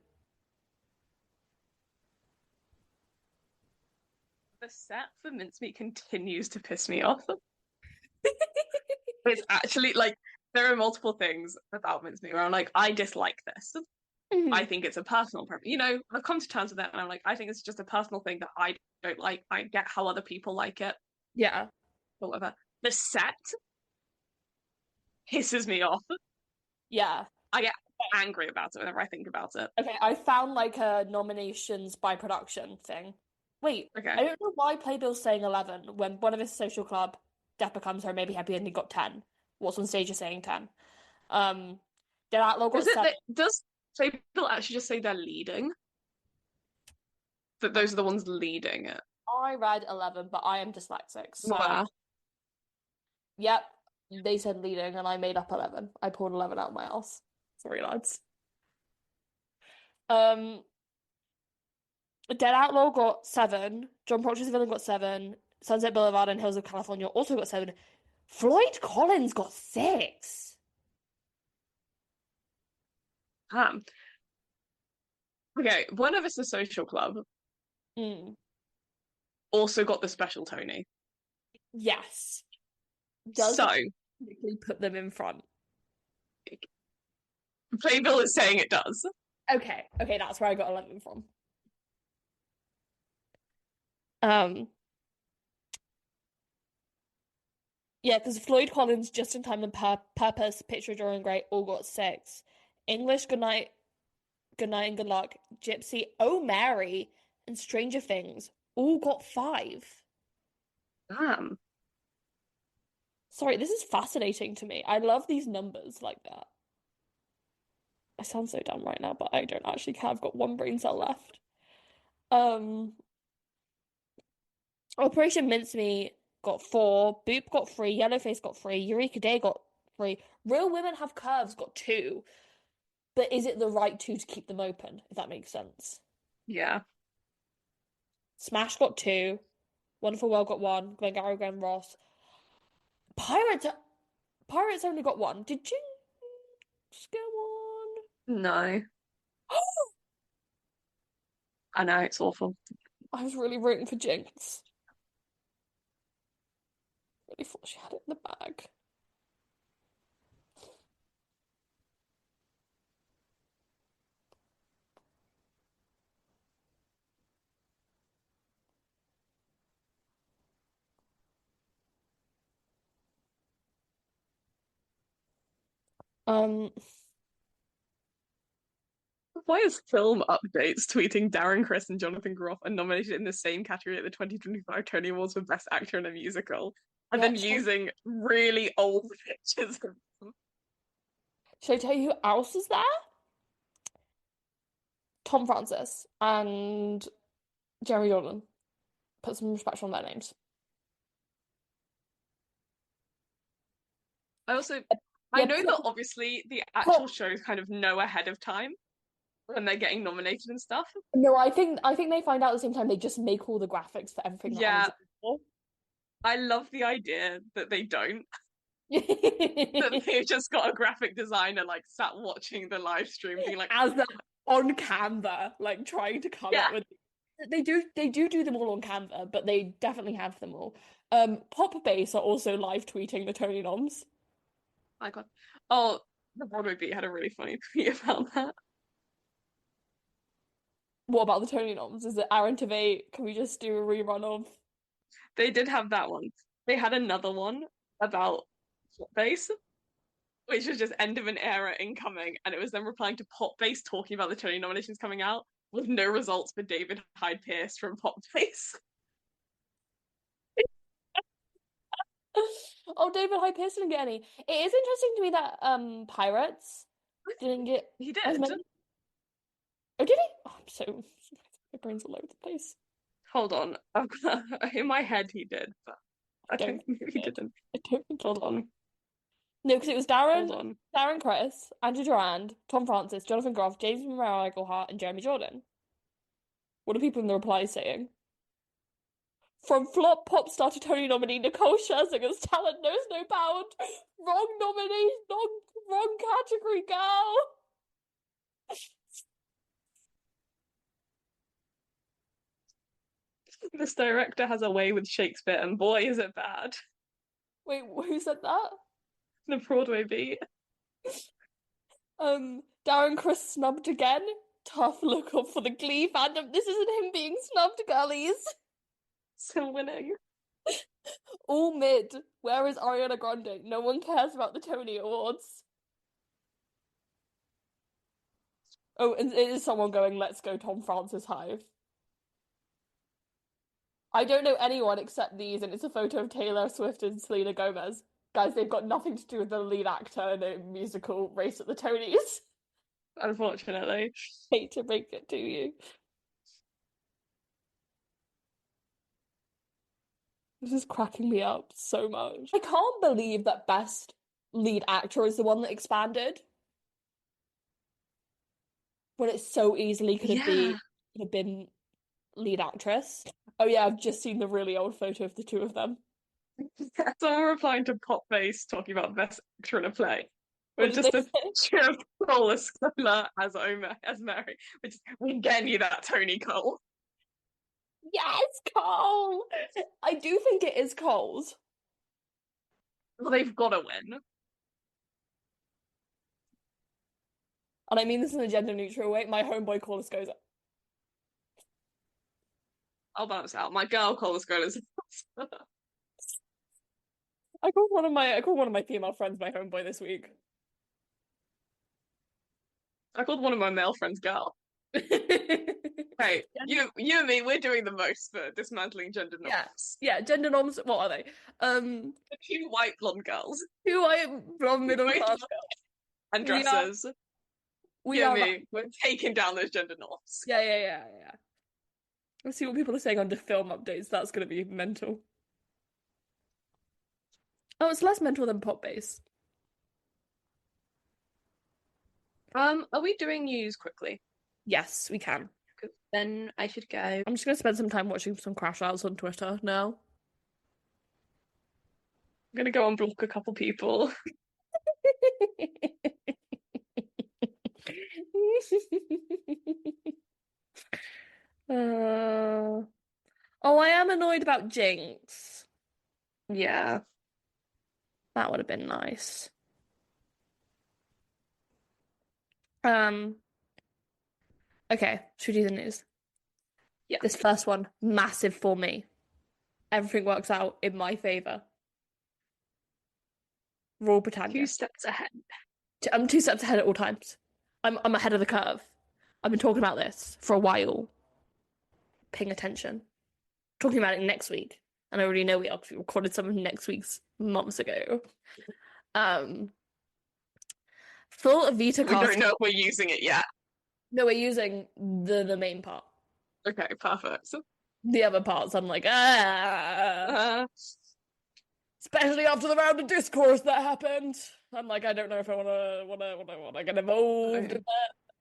The set for Mincemeat continues to piss me off. It's actually like there are multiple things about Mincemeat where I'm like, I dislike this. I think it's a personal preference. I've come to terms with that, and I'm like, I think it's just a personal thing that I don't like. I get how other people like it, Yeah. or whatever. The set pisses me off. Yeah. I get angry about it whenever I think about it. Okay, I found like a nominations by production thing. Wait, Okay. I don't know why Playbill's saying 11 when one of his social club, Death Becomes Her, Maybe Happy Ending got 10. What's on stage is saying 10. Dead Outlaw got Is it 7. that does Playbill actually just say they're leading? that those are the ones leading it. I read 11, but I am dyslexic, so Wow. yep, they said leading, and I made up 11. I pulled 11 out of my ass. Sorry, lads. Um, Dead Outlaw got 7. John Proctor's Villain got 7. Sunset Boulevard and Hills of California also got 7. Floyd Collins got 6. Um, okay, One of Us a Social Club Mm. also got the special Tony. Yes. Does So, it technically put them in front? Playbill is saying it does. Okay, that's where I got 11 from. Um, yeah, because Floyd Collins, Just in Time and Purpose, Picture of Dorian Gray all got 6. English, Good Night and Good Luck, Gypsy, Oh Mary, and Stranger Things all got 5. Damn. Sorry, this is fascinating to me. I love these numbers like that. I sound so dumb right now, but I don't actually care. I've got one brain cell left. Um, Operation Mincemeat got 4, Boop got 3, Yellowface got 3, Eureka Day got 3, Real Women Have Curves got 2. But is it the right 2 to keep them open, if that makes sense? Yeah. Smash got 2, Wonderful World got 1, Glengarry Glen Ross. Pirates Pirates only got 1. Did you just get 1? No. I know, it's awful. I was really rooting for Jinx. Really thought she had it in the bag. Um, Why is Film Updates tweeting Darren Criss and Jonathan Groff are nominated in the same category at the 2025 Tony Awards for Best Actor in a Musical? And yeah, then using really old pictures of them. should I tell you who else is there? Tom Francis and Jeremy Jordan. Put some respect on their names. I also I Yeah, know that obviously the actual shows kind of know ahead of time when they're getting nominated and stuff. no, I think they find out at the same time they just make all the graphics for everything that Anna's Yeah, I love the idea that they don't. That in. they've just got a graphic designer like sat watching the live stream being like, As they're on Canva, like trying to come yeah, up with they do them all on Canva, but they definitely have them all. Pop Base are also live tweeting the Tony noms. my God. Oh, the Broadway Beat had a really funny tweet about that. What about the Tony noms? Is it Aaron Tveit? Can we just do a rerun of? They did have that one. They had another one about Pop Bass, which was just end of an era incoming, and it was them replying to Pop Bass talking about the Tony nominations coming out with no results for David Hyde Pierce from Pop Bass. Oh, David Hyde Pierce didn't get any. It is interesting to me that Pirates didn't get He as did. many. Oh, did he? Oh, I'm so my brain's all over the place. Hold on. In my head he did, but I I don't don't think think he he did. didn't. I don't think he Hold did. on. No, because it was Hold on. Darren Criss, Andrew Durand, Tom Francis, Jonathan Groff, James Morrell Eaglehart, and Jeremy Jordan. What are people in the replies saying? From flop pop star to Tony nominee, Nicole Scherzinger's talent knows no bound. Wrong nominee, wrong category, girl. This director has a way with Shakespeare, and boy, is it bad. Wait, who said that? The Broadway Beat. Darren Criss snubbed again. Tough look up for the Glee fandom. This isn't him being snubbed, girlies. Still winning. All mid. Where is Ariana Grande? No one cares about the Tony Awards. Oh, and it is someone going, let's go Tom Francis Hive. I don't know anyone except these, and it's a photo of Taylor Swift and Selena Gomez. Guys, they've got nothing to do with the lead actor in a musical race at the Tonys. Unfortunately. Hate to break it to you. This is cracking me up so much. I can't believe that Best Lead Actor is the one that expanded when it so easily Yeah. could have been lead actress. Oh yeah, I've just seen the really old photo of the two of them. Someone replying to Pop Face talking about best actor in a play. What With did they just a say? picture of Cole Scholar as Omer as Mary, which is we're getting you that Tony Cole. Yes, Cole. I do think it is Cole's. Well, they've got to win. And I mean this in a gender neutral way. My homeboy Corliss goes, I'll balance out. My girl Cole Scholar is. I called one of my female friends my homeboy this week. I called one of my male friends girl. Hey, you and me, we're doing the most for dismantling gender Yeah. norms. Yeah, gender norms, what are they? The two white blonde girls, Who I am from middle white class. and We are dressers. we You and are me, we're taking down those gender norms. yeah. Let's see what people are saying on the film updates. That's gonna be mental. Oh, it's less mental than Pop Base. Are we doing news quickly? Yes, we can. Then I should go. I'm just gonna spend some time watching some crash outs on Twitter now. I'm gonna go and block a couple people. Uh, oh, I am annoyed about Jinx. Yeah. That would have been nice. Um, okay, should we do the news? Yeah. This first one, massive for me. Everything works out in my favor. Rule Two Britannia. steps ahead. I'm 2 steps ahead at all times. I'm ahead of the curve. I've been talking about this for a while. Paying attention. Talking about it next week. And I already know we actually recorded some of next week's months ago. Um, full Evita We don't cast. know if we're using it yet. No, we're using the main part. Okay, perfect. The other parts, I'm like, ah. Uh, Especially after the round of discourse that happened. I'm like, I don't know if I wanna get involved in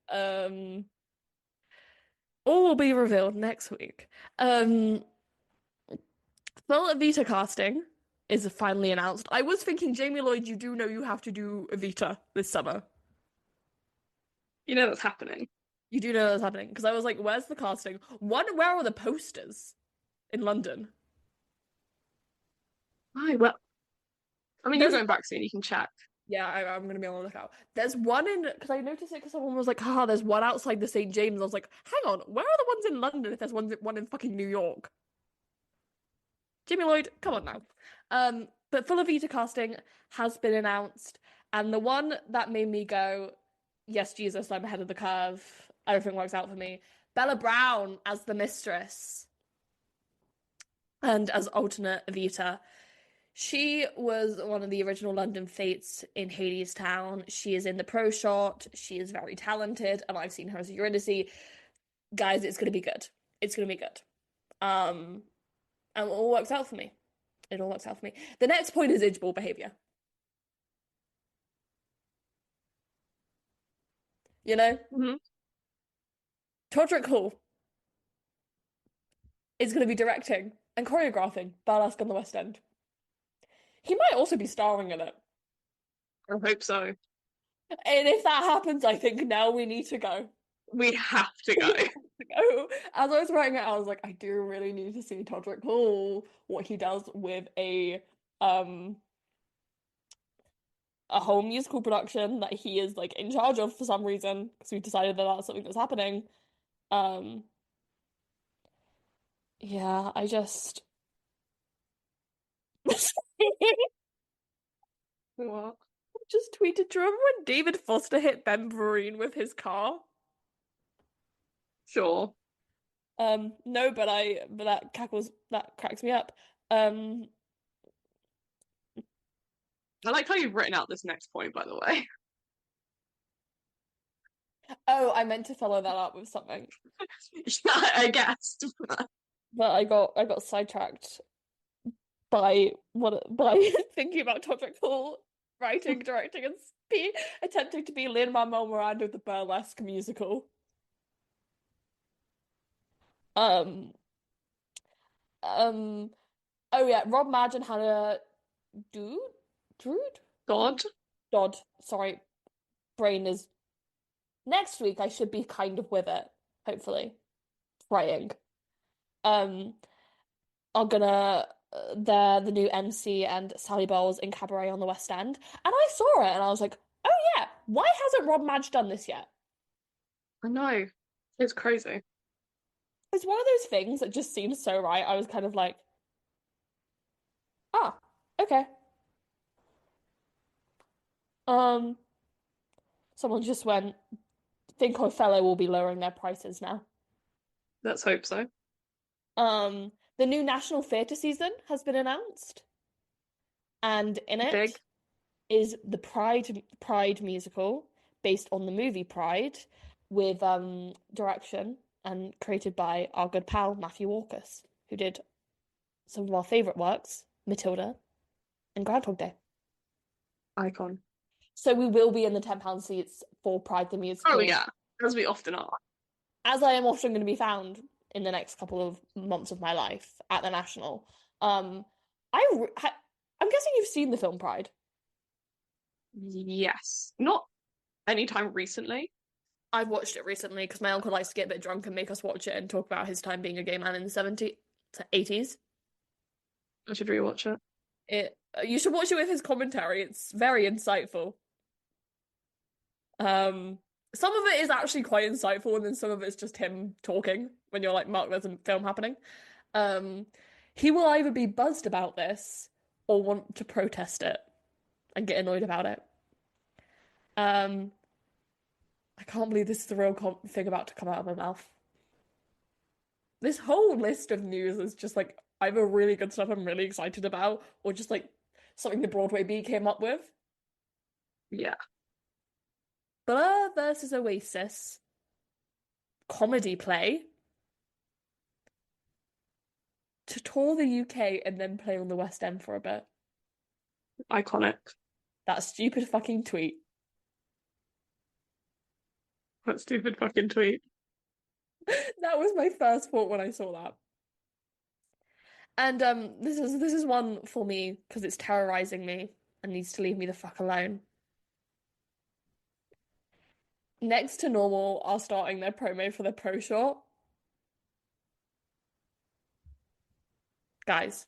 that. All will be revealed next week. Full Evita casting is finally announced. I was thinking, Jamie Lloyd, you do know you have to do Evita this summer. you know that's happening. You do know that's happening. Because I was like, where's the casting? One, where are the posters in London? Oh, well, I mean, you're There's going back soon. You can check. Yeah, I'm gonna be on the lookout. There's one in because I noticed it because someone was like, haha, there's one outside the St. James. I was like, hang on, where are the ones in London if there's one in fucking New York? Jamie Lloyd, come on now. But Full of Vita casting has been announced, and the one that made me go, yes, Jesus, I'm ahead of the curve. Everything works out for me. Bella Brown as the mistress and as alternate Evita. She was one of the original London Fates in Hadestown. She is in the pro shot. She is very talented, and I've seen her as Eurydice. Guys, it's gonna be good. It's gonna be good. And it all works out for me. It all works out for me. The next point is Idgeball behavior. You know, Mm-hmm. Todrick Hall is gonna be directing and choreographing Burlesque on the West End. He might also be starring in it. I hope so. And if that happens, I think now we need to go. We have to go. As I was writing it, I was like, I do really need to see Todrick Hall, what he does with a whole musical production that he is like in charge of for some reason, because we decided that that's something that's happening. Um, yeah, I just What? just tweeted, do you remember when David Foster hit Ben Vereen with his car? Sure. No, but that cracks me up. Um, I like how you've written out this next point, by the way. oh, I meant to follow that up with something, Yeah, I guessed. but I got sidetracked. by thinking about topical writing, directing, and attempting to be Lin-Manuel Miranda of the burlesque musical. Um, um, oh yeah, Rob Madge and Hannah Dude, Drude, God, Dodd. Sorry, brain is. Next week I should be kind of with it, hopefully. Praying. Um, are gonna they're the new MC and Sally Bowles in Cabaret on the West End, and I saw it and I was like, oh yeah, why hasn't Rob Madge done this yet? I know. It's crazy. It's one of those things that just seems so right. I was kind of like, ah, okay. Um, someone just went, think Othello will be lowering their prices now. Let's hope so. The new National Theatre season has been announced, and in Big. it is the Pride musical based on the movie Pride with direction and created by our good pal Matthew Walkus, who did some of our favorite works, Matilda and Groundhog Day. Icon. So we will be in the £10 seats for Pride the Oh musical, yeah, as we often are. as I am often going to be found in the next couple of months of my life at the National. Um, I'm guessing you've seen the film Pride. Yes. Not anytime recently. I've watched it recently because my uncle likes to get a bit drunk and make us watch it and talk about his time being a gay man in the 70s, 80s. I should rewatch it. You should watch it with his commentary. It's very insightful. Some of it is actually quite insightful, and then some of it's just him talking when you're like, Mark, there's a film happening. Um, he will either be buzzed about this or want to protest it and get annoyed about it. Um, I can't believe this is the real thing about to come out of my mouth. This whole list of news is just like either really good stuff I'm really excited about, or just like something the Broadway Bee came up with. Yeah. Blur versus Oasis comedy play to tour the UK and then play on the West End for a bit. Iconic. That stupid fucking tweet. That stupid fucking tweet. That was my first thought when I saw that. And this is one for me because it's terrorizing me and needs to leave me the fuck alone. Next to Normal are starting their promo for the pro shot. Guys,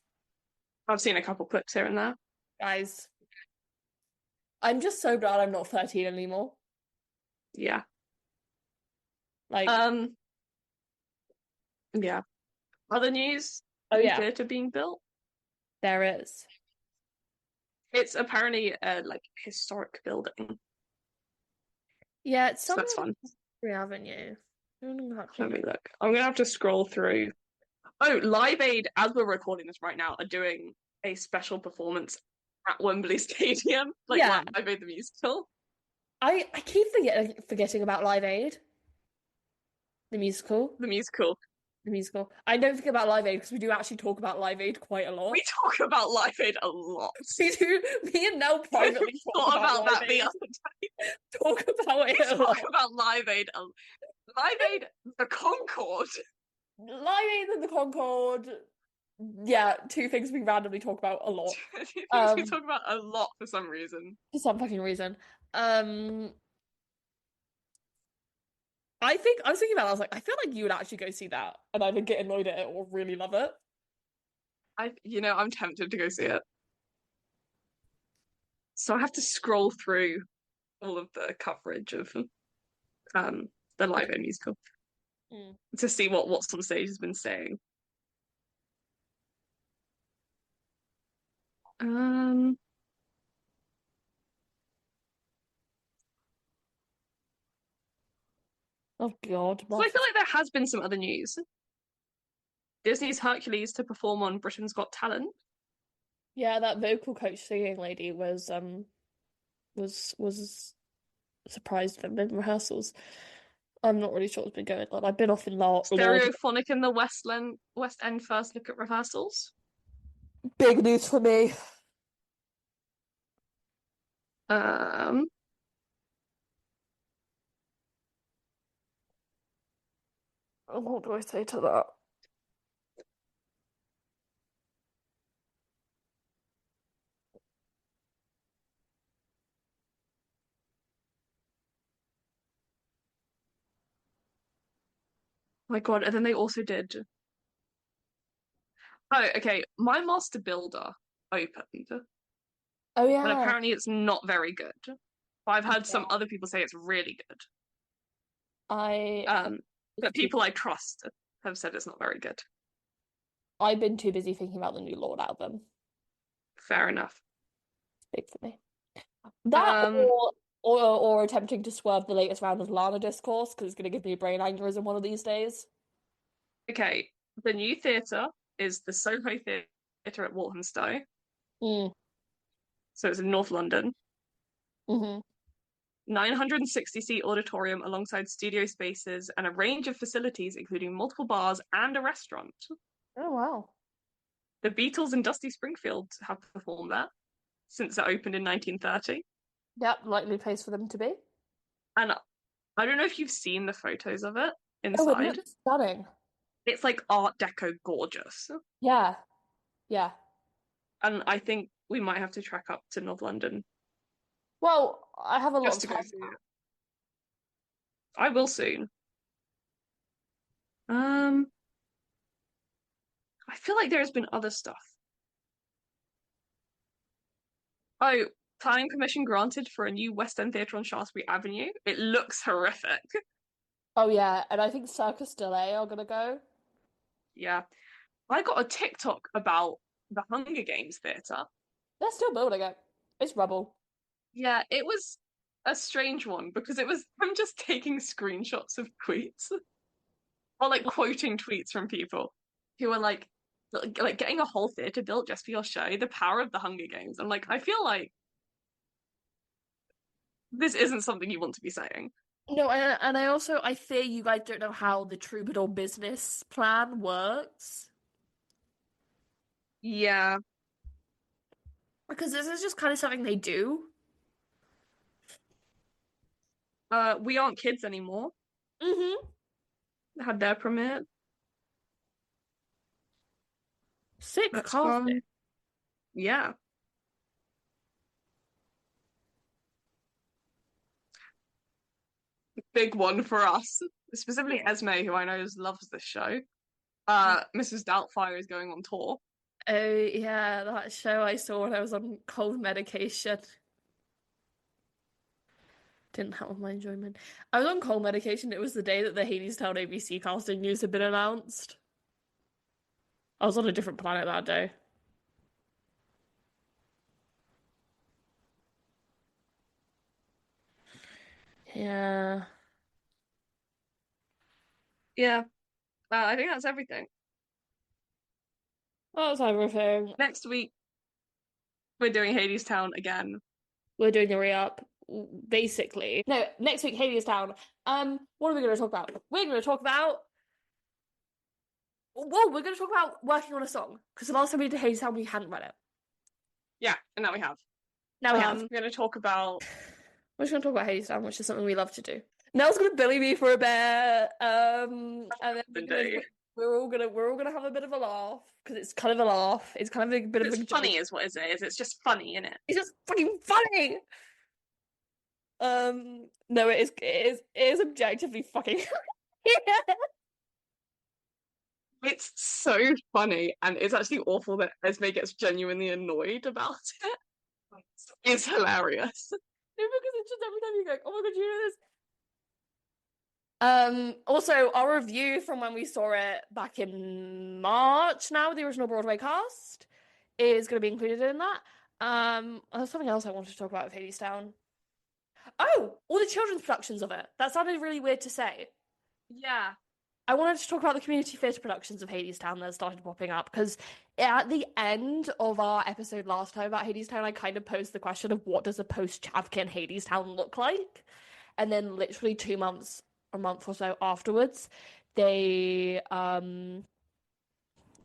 I've seen a couple clips here and there. guys, I'm just so glad I'm not 13 anymore. Yeah. Like, Yeah. Other news, oh new yeah, theatre being built. there is. It's apparently a like historic building. Yeah, it's So somewhere that's on fun. Free Avenue. I don't know Let exactly. me look. I'm gonna have to scroll through. Oh, Live Aid, as we're recording this right now, are doing a special performance at Wembley Stadium, like Yeah, Live Aid the musical. I keep forgetting about Live Aid, the musical. The musical. The musical. I don't think about Live Aid because we do actually talk about Live Aid quite a lot. We talk about Live Aid a lot. We do. Me and Nell privately talk Thought about about Live that the Aid. other day. Talk about it We a talk lot. about Live Aid. Live Aid, the Concorde. Live Aid and the Concorde. Yeah, two things we randomly talk about a lot. We talk about a lot for some reason. For some fucking reason. I was thinking about it, I was like, I feel like you would actually go see that and either get annoyed at it or really love it. I'm tempted to go see it. So I have to scroll through all of the coverage of the Live Aid musical Mm. to see what what's on stage has been saying. Um, Oh God, so I feel Martha. like there has been some other news. Disney's Hercules to perform on Britain's Got Talent. Yeah, that vocal coach singing lady was surprised at the rehearsals. I'm not really sure what's been going on. I've been off in law. Stereophonic in the West End first look at rehearsals. Big news for me. Um, What do I say to that? my God, and then they also did. Oh, okay. My Master Builder opened, Oh and yeah. apparently it's not very good. But I've heard some other people say it's really good. I have Um, but people I trust have said it's not very good. I've been too busy thinking about the new Lord album. Fair enough. Big for me. That Um, or attempting to swerve the latest round of Lana discourse because it's going to give me a brain aneurysm one of these days. okay. The new theatre is the Soho Theatre at Walthamstow. Mm. So it's in North London. Hmm. 960-seat auditorium alongside studio spaces and a range of facilities, including multiple bars and a restaurant. Oh wow. The Beatles and Dusty Springfield have performed there since it opened in 1930. Yep, likely place for them to be. And I don't know if you've seen the photos of it Oh, it inside. looks stunning. It's like Art Deco gorgeous. Yeah, yeah. And I think we might have to trek up to North London Well, I have a lot just of to time go see now. it. I will soon. Um, I feel like there has been other stuff. Oh, planning permission granted for a new West End theatre on Shaftesbury Avenue. It looks horrific. Oh yeah, and I think Circus Delay are gonna go. Yeah. I got a TikTok about the Hunger Games theatre. They're still building it. It's rubble. Yeah, it was a strange one because it was I'm just taking screenshots of tweets or like quoting tweets from people who are like getting a whole theatre built just for your show, the power of the Hunger Games. I'm like, I feel like this isn't something you want to be saying. No, and I also I fear you guys don't know how the Troubadour business plan works Yeah. because this is just kind of something they do. We aren't kids anymore. Mm-hmm. Had their premiere. Sick That's casting. fun. Yeah. Big one for us. Specifically Esme, who I know loves this show. Mrs. Doubtfire is going on tour. Oh yeah, that show I saw when I was on cold medication didn't have my enjoyment. I was on cold medication. It was the day that the Hadestown ABC casting news had been announced. I was on a different planet that day. Yeah, Yeah, I think that's everything. that's everything. Next week, we're doing Hadestown again. We're doing the re-up, basically. No, next week, Hadestown. What are we going to talk about? We're going to talk about. Well, we're going to talk about working on a song because the last time we did Hadestown, we hadn't read it. Yeah, and now we have. Now we have. We're going to talk about. We're just going to talk about Hadestown, which is something we love to do. Nell's going to bully me for a bit, and then we're all gonna have a bit of a laugh because it's kind of a laugh. It's kind of a bit of It's a joke. funny, is what it is. It's just funny, isn't it? It's just fucking funny. No, it is objectively fucking. It's so funny, and it's actually awful that Esme gets genuinely annoyed about it. It's hilarious. No, because it's just every time you go, oh my God, you know this. Also, our review from when we saw it back in March now, the original Broadway cast, is going to be included in that. There's something else I wanted to talk about with Hadestown. Oh, all the children's productions of it. That sounded really weird to say. Yeah. I wanted to talk about the community theatre productions of Hadestown that started popping up because at the end of our episode last time about Hadestown, I kind of posed the question of what does a post-Chavkin Hadestown look like? And then literally 2 months, a month or so afterwards, they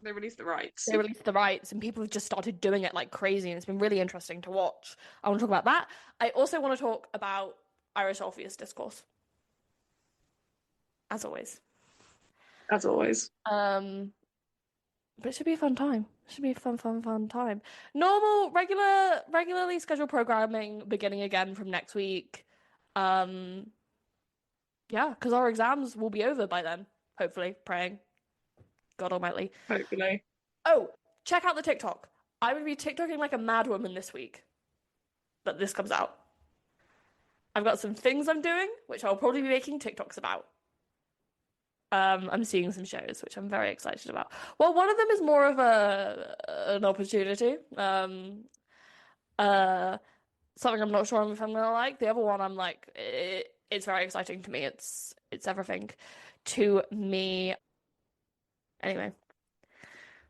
They released the rights. They released the rights and people have just started doing it like crazy and it's been really interesting to watch. I want to talk about that. I also want to talk about Irish Orpheus Discourse, as always. As always. But it should be a fun time. It should be a fun time. Regularly scheduled programming beginning again from next week. Um, yeah, because our exams will be over by then, hopefully, praying. God Almighty. Hopefully. Oh, check out the TikTok. I would be TikToking like a madwoman this week that this comes out. I've got some things I'm doing, which I'll probably be making TikToks about. I'm seeing some shows, which I'm very excited about. Well, one of them is more of an opportunity. Uh, Something I'm not sure if I'm gonna like. The other one, I'm like, it's very exciting to me. It's everything to me. Anyway,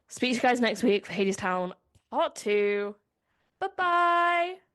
speak to you guys next week for Hadestown Part 2. Bye bye.